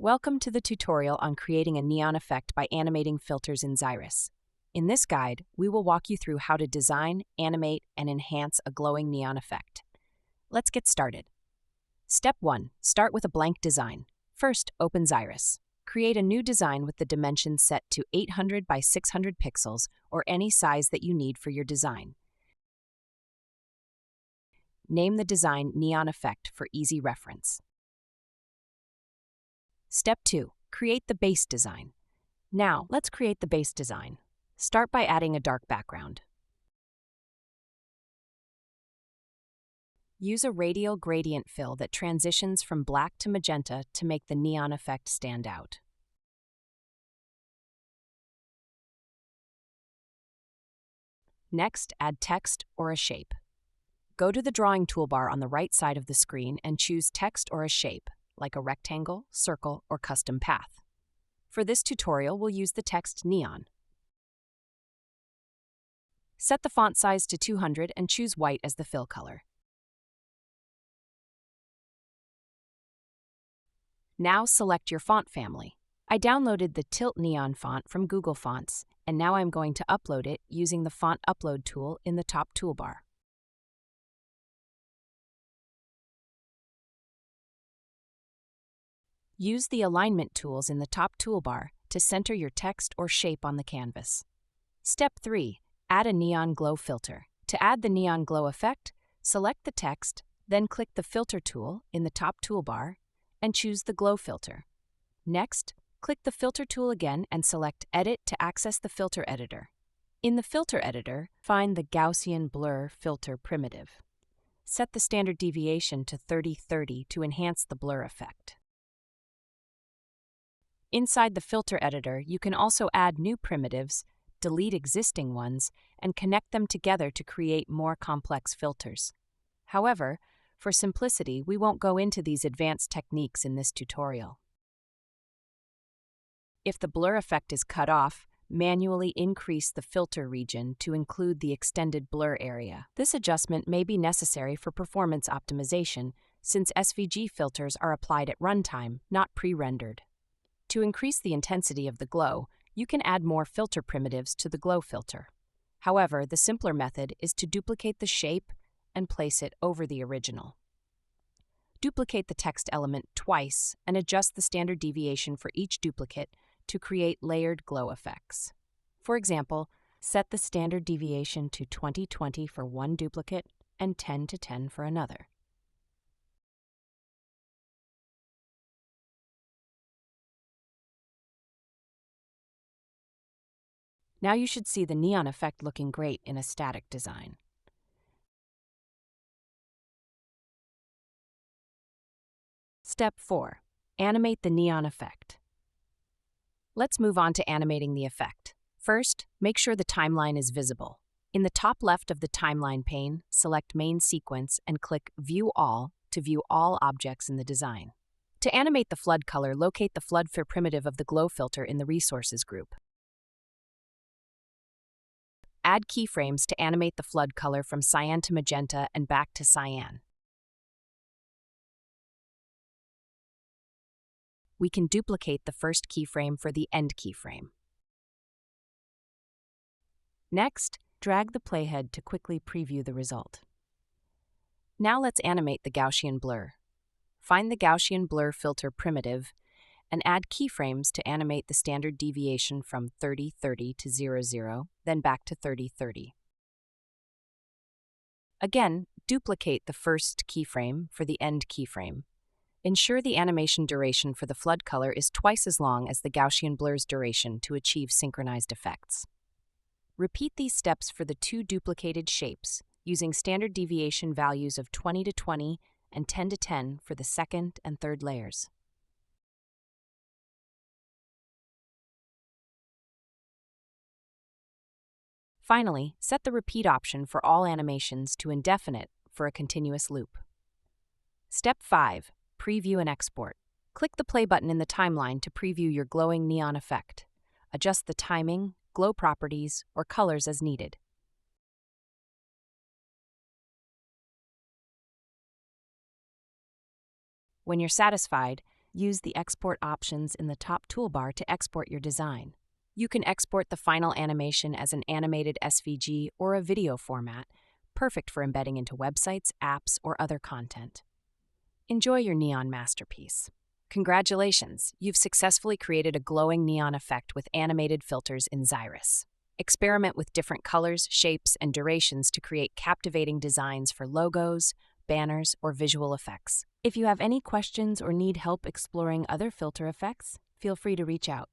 Welcome to the tutorial on creating a neon effect by animating filters in Xyris. In this guide, we will walk you through how to design, animate, and enhance a glowing neon effect. Let's get started. Step 1. Start with a blank design. First, open Xyris. Create a new design with the dimensions set to 800 by 600 pixels or any size that you need for your design. Name the design Neon Effect for easy reference. Step 2. Create the base design. Now, let's create the base design. Start by adding a dark background. Use a radial gradient fill that transitions from black to magenta to make the neon effect stand out. Next, add text or a shape. Go to the drawing toolbar on the right side of the screen and choose text or a shape, like a rectangle, circle, or custom path. For this tutorial, we'll use the text neon. Set the font size to 200 and choose white as the fill color. Now select your font family. I downloaded the Tilt Neon font from Google Fonts, and now I'm going to upload it using the Font Upload tool in the top toolbar. Use the alignment tools in the top toolbar to center your text or shape on the canvas. Step 3. Add a neon glow filter. To add the neon glow effect, select the text, then click the Filter tool in the top toolbar and choose the glow filter. Next, click the Filter tool again and select Edit to access the filter editor. In the filter editor, find the Gaussian blur filter primitive. Set the standard deviation to 30/30 to enhance the blur effect. Inside the filter editor, you can also add new primitives, delete existing ones, and connect them together to create more complex filters. However, for simplicity, we won't go into these advanced techniques in this tutorial. If the blur effect is cut off, manually increase the filter region to include the extended blur area. This adjustment may be necessary for performance optimization, since SVG filters are applied at runtime, not pre-rendered. To increase the intensity of the glow, you can add more filter primitives to the glow filter. However, the simpler method is to duplicate the shape and place it over the original. Duplicate the text element twice and adjust the standard deviation for each duplicate to create layered glow effects. For example, set the standard deviation to 20/20 for one duplicate and 10/10 for another. Now you should see the neon effect looking great in a static design. Step 4. Animate the neon effect. Let's move on to animating the effect. First, make sure the timeline is visible. In the top left of the timeline pane, select Main Sequence and click View All to view all objects in the design. To animate the flood color, locate the flood filter primitive of the glow filter in the Resources group. Add keyframes to animate the flood color from cyan to magenta and back to cyan. We can duplicate the first keyframe for the end keyframe. Next, drag the playhead to quickly preview the result. Now let's animate the Gaussian blur. Find the Gaussian blur filter primitive and add keyframes to animate the standard deviation from 30/30 to 0/0, then back to 30/30. Again, duplicate the first keyframe for the end keyframe. Ensure the animation duration for the flood color is twice as long as the Gaussian blur's duration to achieve synchronized effects. Repeat these steps for the two duplicated shapes, using standard deviation values of 20/20 and 10/10 for the second and third layers. Finally, set the repeat option for all animations to indefinite for a continuous loop. Step 5. Preview and export. Click the play button in the timeline to preview your glowing neon effect. Adjust the timing, glow properties, or colors as needed. When you're satisfied, use the export options in the top toolbar to export your design. You can export the final animation as an animated SVG or a video format, perfect for embedding into websites, apps, or other content. Enjoy your neon masterpiece. Congratulations, you've successfully created a glowing neon effect with animated filters in Xyris. Experiment with different colors, shapes, and durations to create captivating designs for logos, banners, or visual effects. If you have any questions or need help exploring other filter effects, feel free to reach out.